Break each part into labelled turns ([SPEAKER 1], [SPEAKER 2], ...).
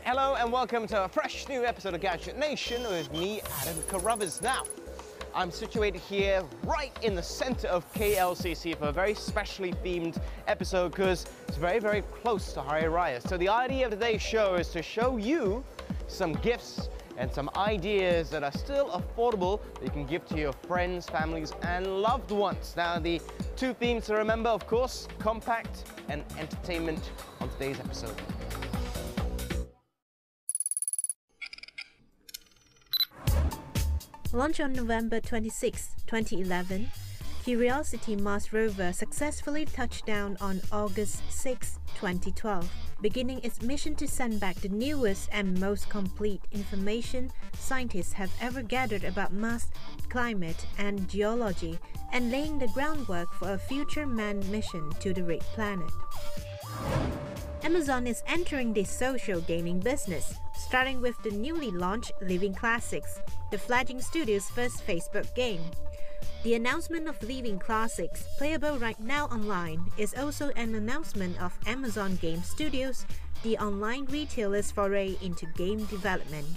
[SPEAKER 1] Hello and welcome to a fresh new episode of Gadget Nation with me, Adam Carruthers. Now, I'm situated here right in the center of KLCC for a very specially themed episode because it's very, very close to Hari Raya. So the idea of today's show is to show you some gifts and some ideas that are still affordable that you can give to your friends, families and loved ones. Now, the two themes to remember, of course, compact and entertainment on today's episode.
[SPEAKER 2] Launched on November 26, 2011, Curiosity Mars rover successfully touched down on August 6, 2012, beginning its mission to send back the newest and most complete information scientists have ever gathered about Mars climate and geology, and laying the groundwork for a future manned mission to the red planet. Amazon is entering the social gaming business, starting with the newly launched Living Classics, the fledgling studio's first Facebook game. The announcement of Living Classics, playable right now online, is also an announcement of Amazon Game Studios, the online retailer's foray into game development.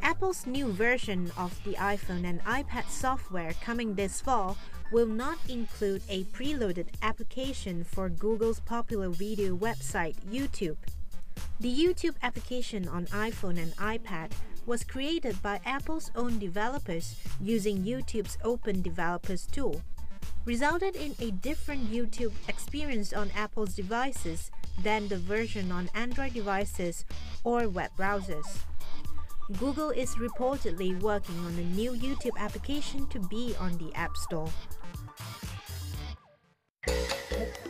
[SPEAKER 2] Apple's new version of the iPhone and iPad software coming this fall will not include a preloaded application for Google's popular video website, YouTube. The YouTube application on iPhone and iPad was created by Apple's own developers using YouTube's Open Developers tool, resulted in a different YouTube experience on Apple's devices than the version on Android devices or web browsers. Google is reportedly working on a new YouTube application to be on the App Store.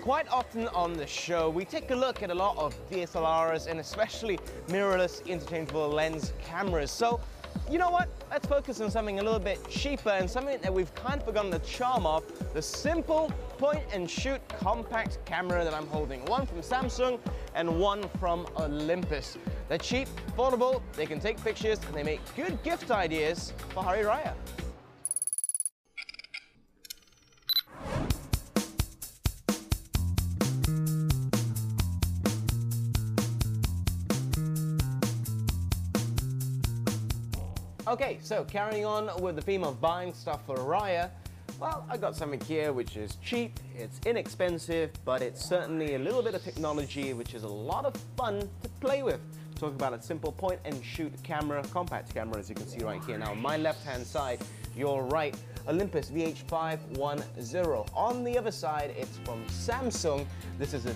[SPEAKER 1] Quite often on the show, we take a look at a lot of DSLRs and especially mirrorless interchangeable lens cameras. So, you know what? Let's focus on something a little bit cheaper and something that we've kind of forgotten the charm of, the simple point-and-shoot compact camera that I'm holding. One from Samsung and one from Olympus. They're cheap, affordable, they can take pictures, and they make good gift ideas for Hari Raya. Okay, so carrying on with the theme of buying stuff for Raya, well, I got something here which is cheap, it's inexpensive, but it's certainly a little bit of technology which is a lot of fun to play with. Talk about a simple point-and-shoot camera, compact camera, as you can see right here. Now, on my left-hand side, your right, Olympus VH510. On the other side, it's from Samsung. This is a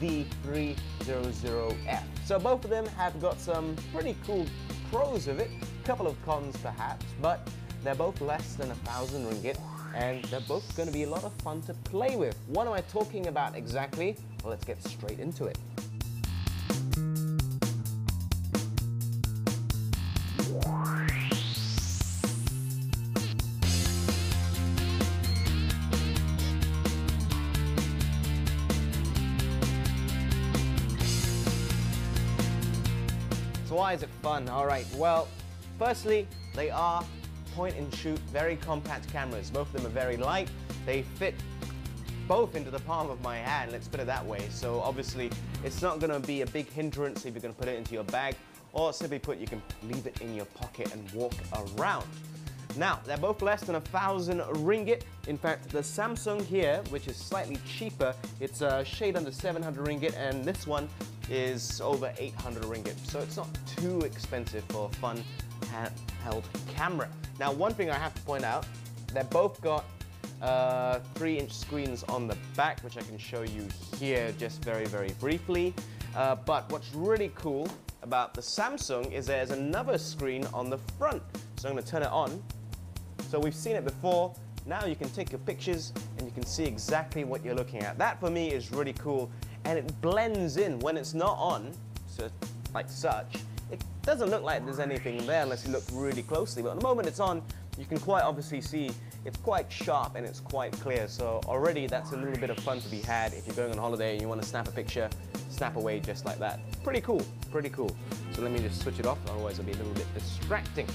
[SPEAKER 1] DV300F. So both of them have got some pretty cool pros of it, couple of cons perhaps, but they're both less than 1,000 ringgit and they're both going to be a lot of fun to play with. What am I talking about exactly? Well, let's get straight into it. So why is it fun? All right, well, firstly, they are point-and-shoot, very compact cameras. Both of them are very light. They fit both into the palm of my hand, let's put it that way. So obviously, it's not going to be a big hindrance if you're going to put it into your bag, or simply put, you can leave it in your pocket and walk around. Now, they're both less than 1,000 ringgit. In fact, the Samsung here, which is slightly cheaper, it's a shade under 700 ringgit, and this one is over 800 ringgit. So it's not too expensive for a fun handheld camera. Now, one thing I have to point out, they're both got 3-inch screens on the back, which I can show you here just very, very briefly. But what's really cool about the Samsung is there's another screen on the front. So I'm going to turn it on. So we've seen it before. Now you can take your pictures and you can see exactly what you're looking at. That for me is really cool, and it blends in when it's not on, so like such. It doesn't look like there's anything there unless you look really closely, but at the moment it's on, you can quite obviously see it's quite sharp and it's quite clear. So already that's a little bit of fun to be had if you're going on holiday and you want to snap a picture, snap away just like that. Pretty cool, pretty cool. So let me just switch it off, otherwise it'll be a little bit distracting.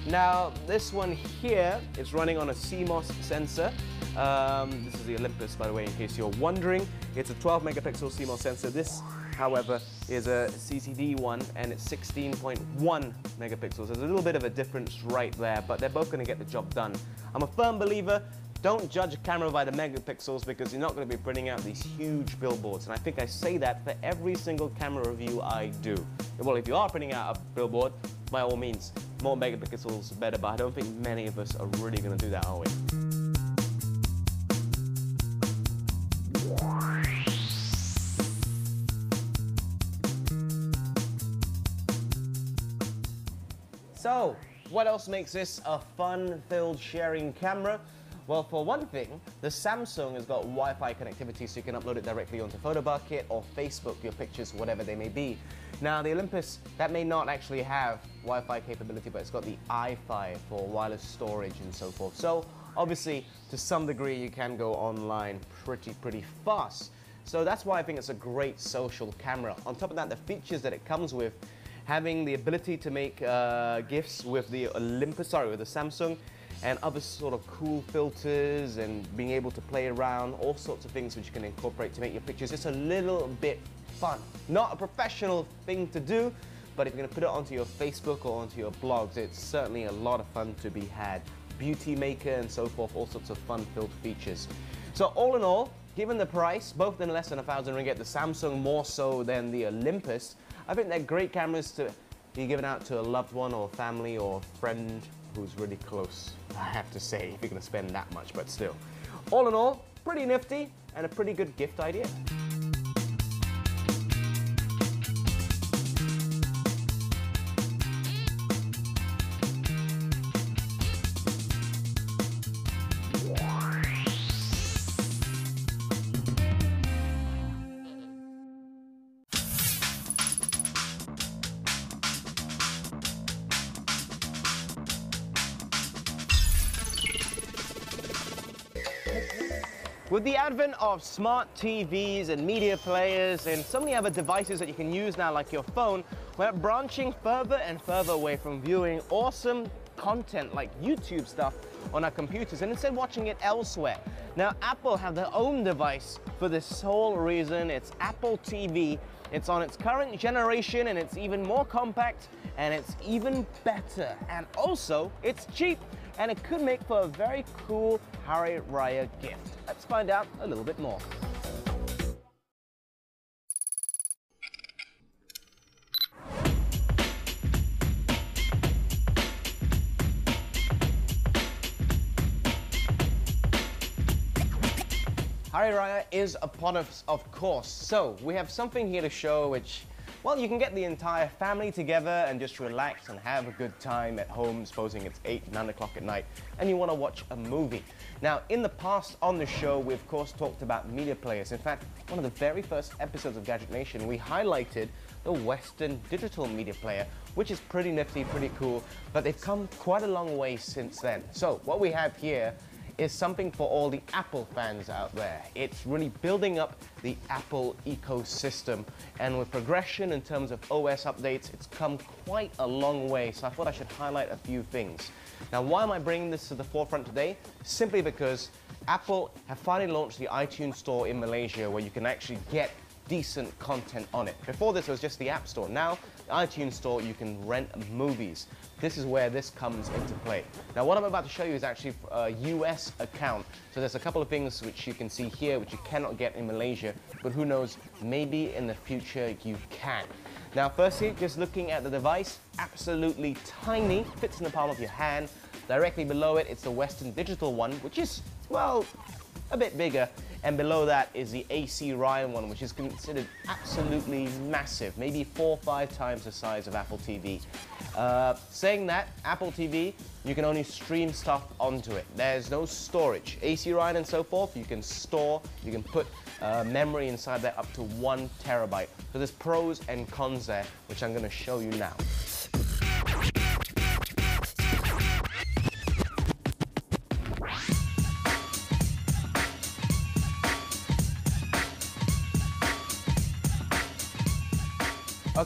[SPEAKER 1] Now, this one here is running on a CMOS sensor. This is the Olympus, by the way, in case you're wondering. It's a 12 megapixel CMOS sensor. This, however, is a CCD one, and it's 16.1 megapixels. There's a little bit of a difference right there, but they're both going to get the job done. I'm a firm believer, don't judge a camera by the megapixels, because you're not going to be printing out these huge billboards. And I think I say that for every single camera review I do. Well, if you are printing out a billboard, by all means, more megapixels better, but I don't think many of us are really going to do that, are we? So, what else makes this a fun-filled sharing camera? Well, for one thing, the Samsung has got Wi-Fi connectivity, so you can upload it directly onto PhotoBucket or Facebook, your pictures, whatever they may be. Now, the Olympus, that may not actually have Wi-Fi capability, but it's got the iFi for wireless storage and so forth. So, obviously, to some degree, you can go online pretty fast. So that's why I think it's a great social camera. On top of that, the features that it comes with, having the ability to make GIFs with the with the Samsung, and other sort of cool filters, and being able to play around, all sorts of things which you can incorporate to make your pictures just a little bit fun. Not a professional thing to do, but if you're going to put it onto your Facebook or onto your blogs, it's certainly a lot of fun to be had. Beauty maker and so forth, all sorts of fun-filled features. So all in all, given the price, both of them less than 1,000 ringgit, the Samsung more so than the Olympus, I think they're great cameras to be given out to a loved one or family or friend who's really close, I have to say, if you're going to spend that much, but still. All in all, pretty nifty and a pretty good gift idea. With the advent of smart TVs and media players and so many other devices that you can use now, like your phone, we're branching further and further away from viewing awesome content like YouTube stuff on our computers and instead watching it elsewhere. Now, Apple have their own device for this sole reason. It's Apple TV. It's on its current generation, and it's even more compact, and it's even better. And also, it's cheap, and it could make for a very cool Hari Raya gift. Let's find out a little bit more. Hari Raya is upon us, of course. So we have something here to show which, well, you can get the entire family together and just relax and have a good time at home, supposing it's 8, 9 o'clock at night, and you want to watch a movie. Now, in the past on the show, we of course talked about media players. In fact, one of the very first episodes of Gadget Nation, we highlighted the Western digital media player, which is pretty nifty, pretty cool, but they've come quite a long way since then. So what we have here is something for all the Apple fans out there. It's really building up the Apple ecosystem, and with progression in terms of OS updates, it's come quite a long way, so I thought I should highlight a few things. Now, why am I bringing this to the forefront today? Simply because Apple have finally launched the iTunes Store in Malaysia, where you can actually get decent content on it. Before this, it was just the App Store. Now, the iTunes Store, you can rent movies. This is where this comes into play. Now, what I'm about to show you is actually a US account. So there's a couple of things which you can see here, which you cannot get in Malaysia, but who knows, maybe in the future you can. Now, firstly, just looking at the device, absolutely tiny, fits in the palm of your hand. Directly below it, it's the Western Digital one, which is, well, a bit bigger. And below that is the AC Ryan one, which is considered absolutely massive, maybe 4 or 5 times the size of Apple TV. Saying that, Apple TV, you can only stream stuff onto it. There's no storage. AC Ryan and so forth, you can store, you can put memory inside there up to 1 terabyte. So there's pros and cons there, which I'm going to show you now.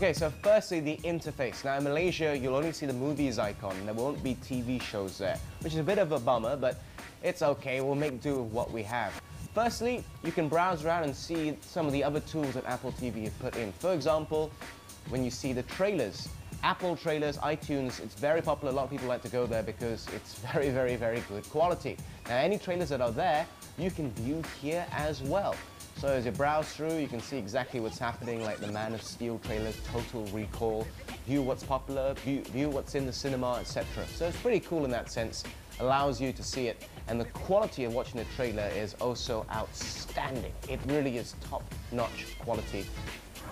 [SPEAKER 1] Okay, so firstly, the interface. Now in Malaysia, you'll only see the movies icon. There won't be TV shows there, which is a bit of a bummer, but it's okay. We'll make do with what we have. Firstly, you can browse around and see some of the other tools that Apple TV have put in. For example, when you see the trailers. Apple trailers, iTunes, it's very popular. A lot of people like to go there because it's very, very, very good quality. Now, any trailers that are there, you can view here as well. So as you browse through, you can see exactly what's happening, like the Man of Steel trailer, Total Recall, view what's popular, view what's in the cinema, etc. So it's pretty cool in that sense. Allows you to see it, and the quality of watching the trailer is also outstanding. It really is top-notch quality.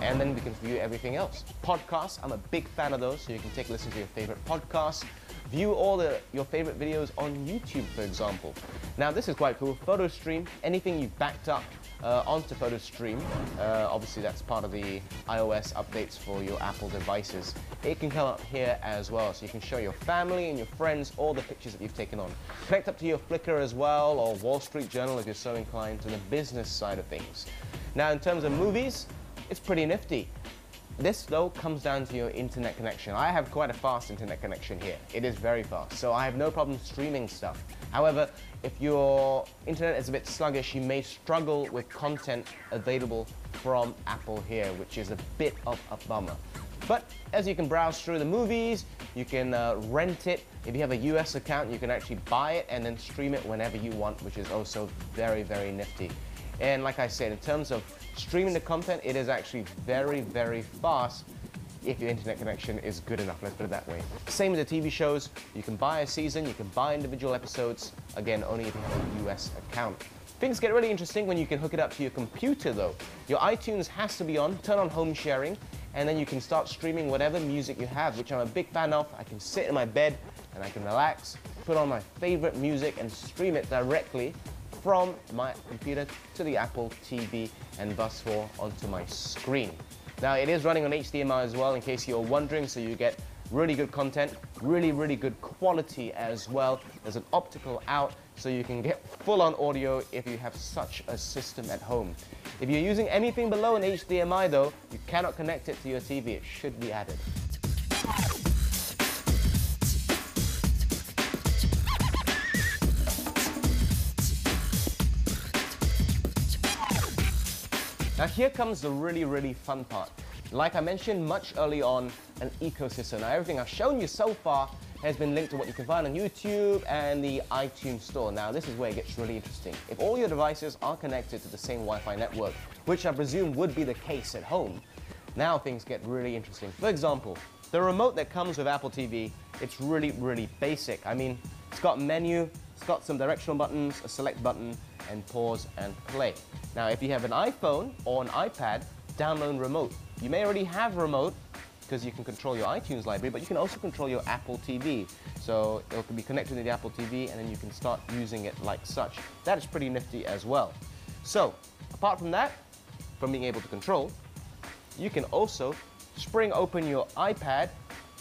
[SPEAKER 1] And then we can view everything else. Podcasts, I'm a big fan of those, so you can take a listen to your favorite podcasts. View all your favorite videos on YouTube, for example. Now this is quite cool. Photo stream, anything you've backed up onto Photo Stream, obviously that's part of the iOS updates for your Apple devices. It can come up here as well, so you can show your family and your friends all the pictures that you've taken on. Connect up to your Flickr as well, or Wall Street Journal if you're so inclined to the business side of things. Now in terms of movies, it's pretty nifty. This though comes down to your internet connection. I have quite a fast internet connection here. It is very fast, so I have no problem streaming stuff. However, if your internet is a bit sluggish, you may struggle with content available from Apple here, which is a bit of a bummer. But as you can browse through the movies, you can rent it. If you have a US account, you can actually buy it and then stream it whenever you want, which is also very, very nifty. And like I said, in terms of streaming the content, it is actually very, very fast if your internet connection is good enough, let's put it that way. Same with the TV shows, you can buy a season, you can buy individual episodes, again, only if you have a US account. Things get really interesting when you can hook it up to your computer though. Your iTunes has to be on, turn on home sharing, and then you can start streaming whatever music you have, which I'm a big fan of. I can sit in my bed and I can relax, put on my favorite music and stream it directly from my computer to the Apple TV and thus far onto my screen. Now it is running on HDMI as well in case you're wondering, so you get really good content, really, really good quality as well. There's an optical out so you can get full-on audio if you have such a system at home. If you're using anything below an HDMI though, you cannot connect it to your TV. It should be added. Now here comes the really, really fun part. Like I mentioned much early on, an ecosystem. Now everything I've shown you so far has been linked to what you can find on YouTube and the iTunes Store. Now this is where it gets really interesting. If all your devices are connected to the same Wi-Fi network, which I presume would be the case at home, now things get really interesting. For example, the remote that comes with Apple TV, it's really, really basic. I mean, it's got a menu, it's got some directional buttons, a select button, and pause and play. Now, if you have an iPhone or an iPad, download remote. You may already have remote because you can control your iTunes library, but you can also control your Apple TV. So it can be connected to the Apple TV and then you can start using it like such. That is pretty nifty as well. So, apart from that, from being able to control, you can also spring open your iPad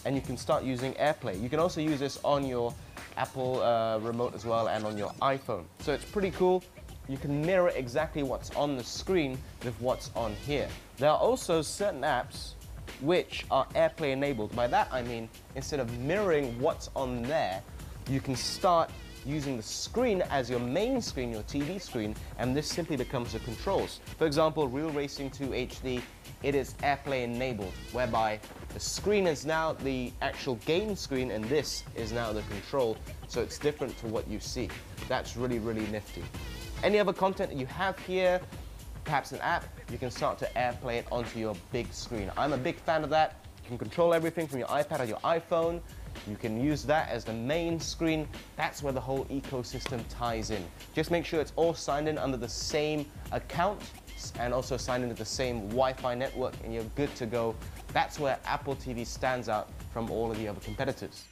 [SPEAKER 1] and you can start using AirPlay. You can also use this on your Apple remote as well and on your iPhone. So it's pretty cool. You can mirror exactly what's on the screen with what's on here. There are also certain apps which are AirPlay enabled. By that I mean, instead of mirroring what's on there, you can start using the screen as your main screen, your TV screen, and this simply becomes the controls. For example, Real Racing 2 HD, it is AirPlay enabled, whereby the screen is now the actual game screen and this is now the control, so it's different to what you see. That's really, really nifty. Any other content that you have here, perhaps an app, you can start to AirPlay it onto your big screen. I'm a big fan of that. You can control everything from your iPad or your iPhone. You can use that as the main screen. That's where the whole ecosystem ties in. Just make sure it's all signed in under the same account and also signed into the same Wi-Fi network and you're good to go. That's where Apple TV stands out from all of the other competitors.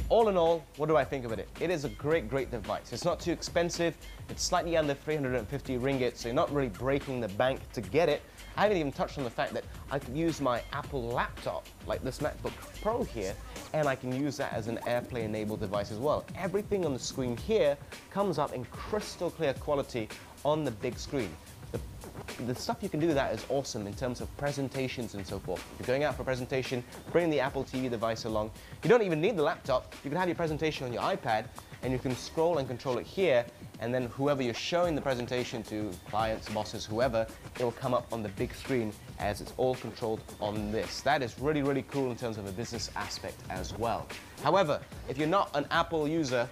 [SPEAKER 1] All in all, what do I think of it? It is a great, great device. It's not too expensive. It's slightly under 350 ringgit, so you're not really breaking the bank to get it. I haven't even touched on the fact that I could use my Apple laptop, like this MacBook Pro here, and I can use that as an AirPlay-enabled device as well. Everything on the screen here comes up in crystal clear quality on the big screen. the stuff you can do with that is awesome in terms of presentations and so forth. If you're going out for a presentation, bring the Apple TV device along. You don't even need the laptop. You can have your presentation on your iPad, and you can scroll and control it here, and then whoever you're showing the presentation to, clients, bosses, whoever, it will come up on the big screen as it's all controlled on this. That is really, really cool in terms of a business aspect as well. However, if you're not an Apple user,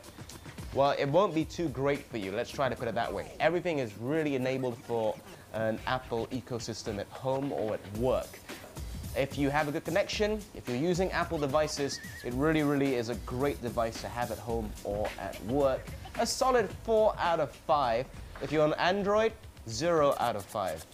[SPEAKER 1] well, it won't be too great for you. Let's try to put it that way. Everything is really enabled for an Apple ecosystem at home or at work. If you have a good connection, if you're using Apple devices, it really, really is a great device to have at home or at work. A solid 4 out of 5. If you're on Android, 0 out of 5.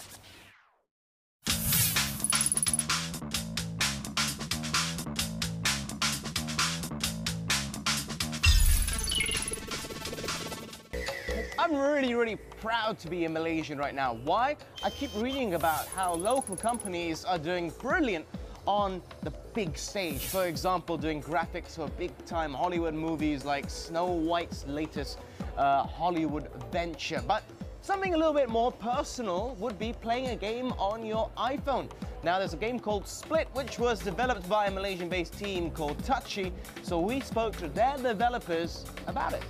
[SPEAKER 1] I'm really, really proud to be a Malaysian right now. Why? I keep reading about how local companies are doing brilliant on the big stage. For example, doing graphics for big-time Hollywood movies like Snow White's latest Hollywood venture. But something a little bit more personal would be playing a game on your iPhone. Now, there's a game called Split, which was developed by a Malaysian-based team called Touchy. So we spoke to their developers about it.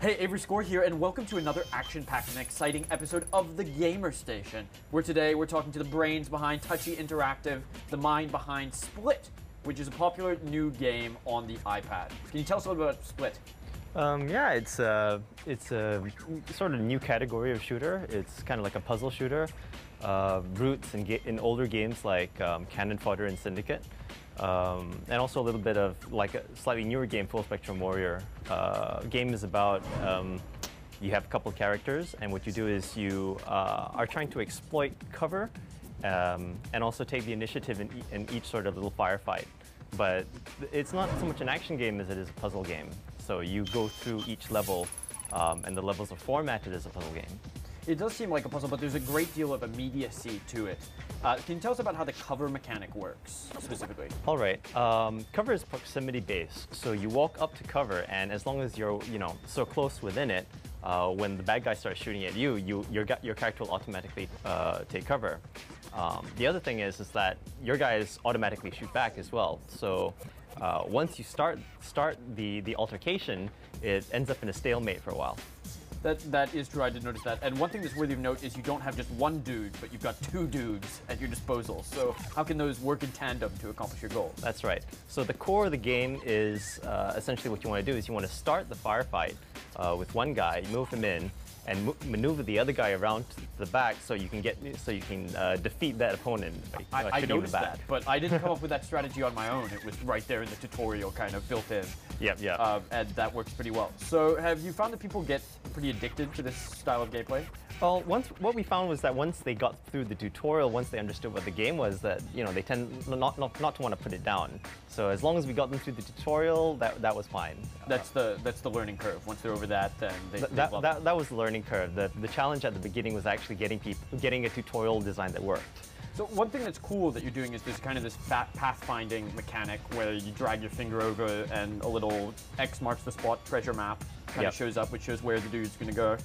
[SPEAKER 3] Hey, Avery Score here, and welcome to another action-packed and exciting episode of The Gamer Station, where today we're talking to the brains behind Touchy Interactive, the mind behind Split, which is a popular new game on the iPad. Can you tell us a little bit about Split?
[SPEAKER 4] Yeah, it's a sort of new category of shooter. It's kind of like a puzzle shooter. Roots in older games like Cannon Fodder and Syndicate. And also a little bit of like a slightly newer game, Full Spectrum Warrior. Game is about you have a couple of characters, and what you do is you are trying to exploit cover and also take the initiative in each sort of little firefight. But it's not so much an action game as it is a puzzle game. So you go through each level, and the levels are formatted as a puzzle game.
[SPEAKER 3] It does seem like a puzzle, but there's a great deal of immediacy to it. Can you tell us about how the cover mechanic works, specifically?
[SPEAKER 4] All right. Cover is proximity-based, so you walk up to cover, and as long as you're, so close within it, when the bad guy starts shooting at you, your character will automatically take cover. The other thing is that your guys automatically shoot back as well. So once you start the altercation, it ends up in a stalemate for a while.
[SPEAKER 3] That is true, I did notice that. And one thing that's worthy of note is you don't have just one dude, but you've got two dudes at your disposal. So how can those work in tandem to accomplish your goal?
[SPEAKER 4] That's right. So the core of the game is essentially what you want to do is you want to start the firefight with one guy, move him in, and maneuver the other guy around to the back so you can defeat that opponent by
[SPEAKER 3] I
[SPEAKER 4] shooting
[SPEAKER 3] noticed
[SPEAKER 4] the bat.
[SPEAKER 3] that, but I didn't come up with that strategy on my own. It was right there in the tutorial, kind of built in.
[SPEAKER 4] Yep.
[SPEAKER 3] And that works pretty well. So have you found that people get pretty addicted to this style of gameplay?
[SPEAKER 4] Well, what we found was that once they got through the tutorial, once they understood what the game was, that they tend not to want to put it down. So as long as we got them through the tutorial, that was fine.
[SPEAKER 3] That's the learning curve. Once they're over that, then
[SPEAKER 4] that was the learning curve. The challenge at the beginning was actually getting a tutorial design that worked.
[SPEAKER 3] So one thing that's cool that you're doing is there's kind of this pathfinding mechanic where you drag your finger over and a little X marks the spot treasure map kind of shows up, which shows where the dude's going to go.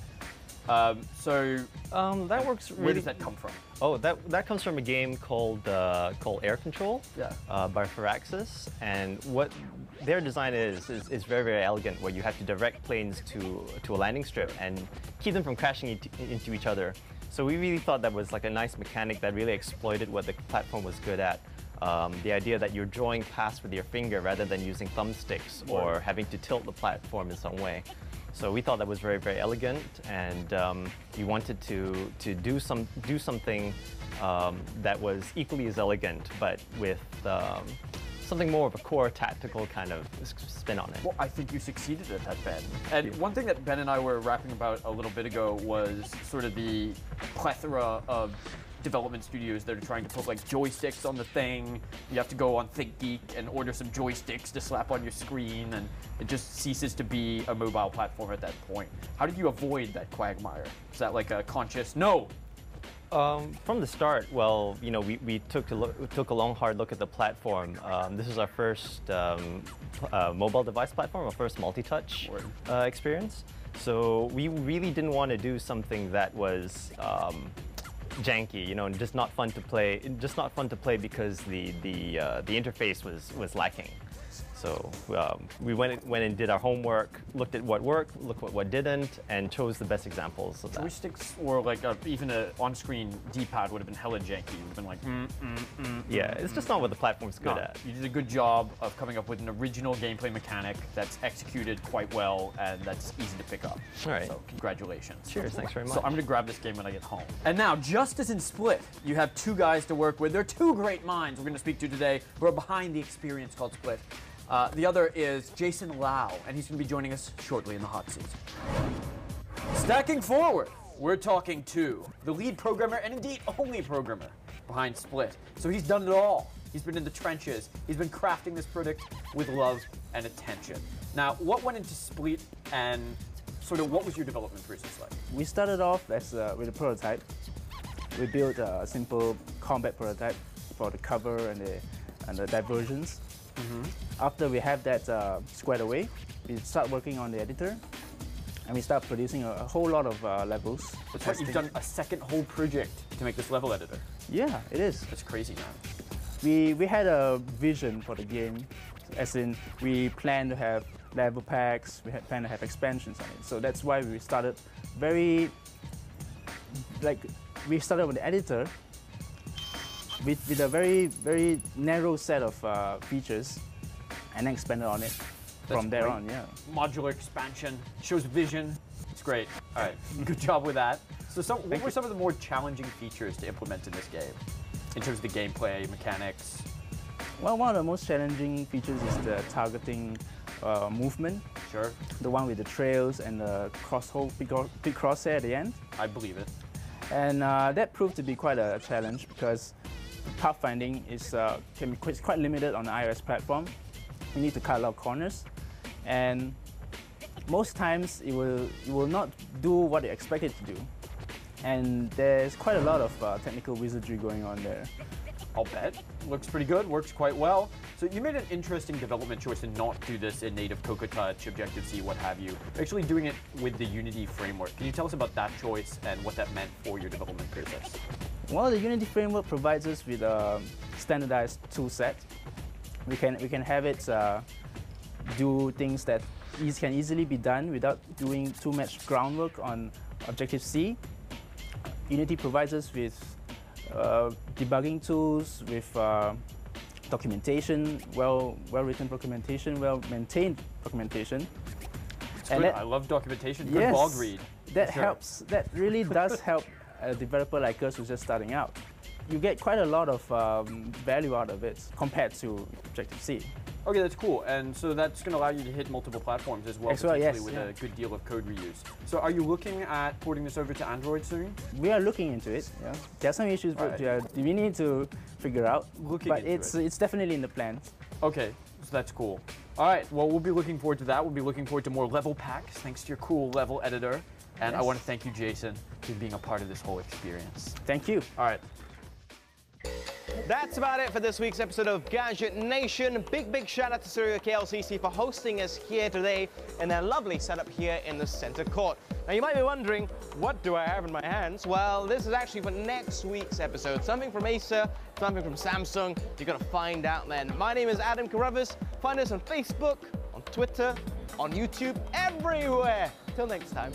[SPEAKER 4] That works really.
[SPEAKER 3] Where does that come from?
[SPEAKER 4] Oh, that comes from a game called Air Control by Firaxis, and what their design is very, very elegant, where you have to direct planes to a landing strip and keep them from crashing into each other. So we really thought that was like a nice mechanic that really exploited what the platform was good at. The idea that you're drawing paths with your finger rather than using thumbsticks or having to tilt the platform in some way. So we thought that was very, very elegant, and we wanted to do something that was equally as elegant, but with something more of a core tactical kind of spin on it.
[SPEAKER 3] Well, I think you succeeded at that, Ben. And one thing that Ben and I were rapping about a little bit ago was sort of the plethora of development studios that are trying to put like joysticks on the thing. You have to go on ThinkGeek and order some joysticks to slap on your screen, and it just ceases to be a mobile platform at that point. How did you avoid that quagmire? Is that like a conscious no?
[SPEAKER 4] From the start, well, we took a long, hard look at the platform. This is our first mobile device platform, our first multi-touch experience. So we really didn't want to do something that was janky, you know, and just not fun to play. Just not fun to play because the interface was lacking. So we went and did our homework, looked at what worked, looked at what didn't, and chose the best examples of that.
[SPEAKER 3] Joysticks or like even an on-screen D-pad would have been hella janky. It would have been like,
[SPEAKER 4] Yeah, it's just not what the platform's good at.
[SPEAKER 3] You did a good job of coming up with an original gameplay mechanic that's executed quite well and that's easy to pick up.
[SPEAKER 4] All right.
[SPEAKER 3] So congratulations.
[SPEAKER 4] Cheers, thanks very much.
[SPEAKER 3] So I'm going to grab this game when I get home. And now, just as in Split, you have two guys to work with. They're two great minds we're going to speak to today who are behind the experience called Split. The other is Jason Lau, and he's going to be joining us shortly in the hot seat. Stacking forward, we're talking to the lead programmer and indeed only programmer behind Split. So he's done it all. He's been in the trenches. He's been crafting this product with love and attention. Now, what went into Split and sort of what was your development process like?
[SPEAKER 5] We started off as with a prototype. We built a simple combat prototype for the cover and the diversions. After we have that squared away, we start working on the editor, and we start producing a whole lot of levels.
[SPEAKER 3] That's right, you've done a second whole project to make this level editor.
[SPEAKER 5] Yeah, it is.
[SPEAKER 3] That's crazy, man.
[SPEAKER 5] We had a vision for the game, as in we plan to have level packs, we had planned to have expansions on it. So that's why we started we started with the editor with a very narrow set of features, and then expanded on it from there on. Yeah.
[SPEAKER 3] Modular expansion shows vision. It's great. All right, good job with that. So, what were some of the more challenging features to implement in this game, in terms of the gameplay mechanics?
[SPEAKER 5] Well, one of the most challenging features is the targeting movement.
[SPEAKER 3] Sure.
[SPEAKER 5] The one with the trails and the big crosshair at the end.
[SPEAKER 3] I believe it.
[SPEAKER 5] And that proved to be quite a challenge because pathfinding is quite limited on the iOS platform. You need to cut a lot of corners, and most times it will not do what you expect it to do. And there's quite a lot of technical wizardry going on there.
[SPEAKER 3] I'll bet. Looks pretty good, works quite well. So you made an interesting development choice to not do this in native Cocoa Touch, Objective-C, what have you. Actually doing it with the Unity framework. Can you tell us about that choice and what that meant for your development process?
[SPEAKER 5] Well, the Unity framework provides us with a standardized tool set. We can have it do things that can easily be done without doing too much groundwork on Objective-C. Unity provides us with debugging tools, with documentation, well-written documentation, well-maintained documentation.
[SPEAKER 3] And I love documentation. Good
[SPEAKER 5] yes,
[SPEAKER 3] log read.
[SPEAKER 5] That helps. That really does help a developer like us who's just starting out. You get quite a lot of value out of it compared to Objective-C.
[SPEAKER 3] Okay, that's cool. And so that's going to allow you to hit multiple platforms as well, potentially
[SPEAKER 5] yes,
[SPEAKER 3] with a good deal of code reuse. So are you looking at porting this over to Android soon?
[SPEAKER 5] We are looking into it. Yeah. There are some issues we need to figure out, but it's definitely in the plans.
[SPEAKER 3] Okay, so that's cool. All right, well, we'll be looking forward to that. We'll be looking forward to more level packs thanks to your cool level editor. And I want to thank you, Jason, for being a part of this whole experience.
[SPEAKER 5] Thank you.
[SPEAKER 3] All right.
[SPEAKER 1] That's about it for this week's episode of Gadget Nation. Big shout out to Surya KLCC for hosting us here today in their lovely setup here in the center court. Now you might be wondering, what do I have in my hands? Well, this is actually for next week's episode. Something from Acer, something from Samsung. You're gonna find out then. My name is Adam Carruthers. Find us on Facebook, on Twitter, on YouTube, everywhere. Till next time.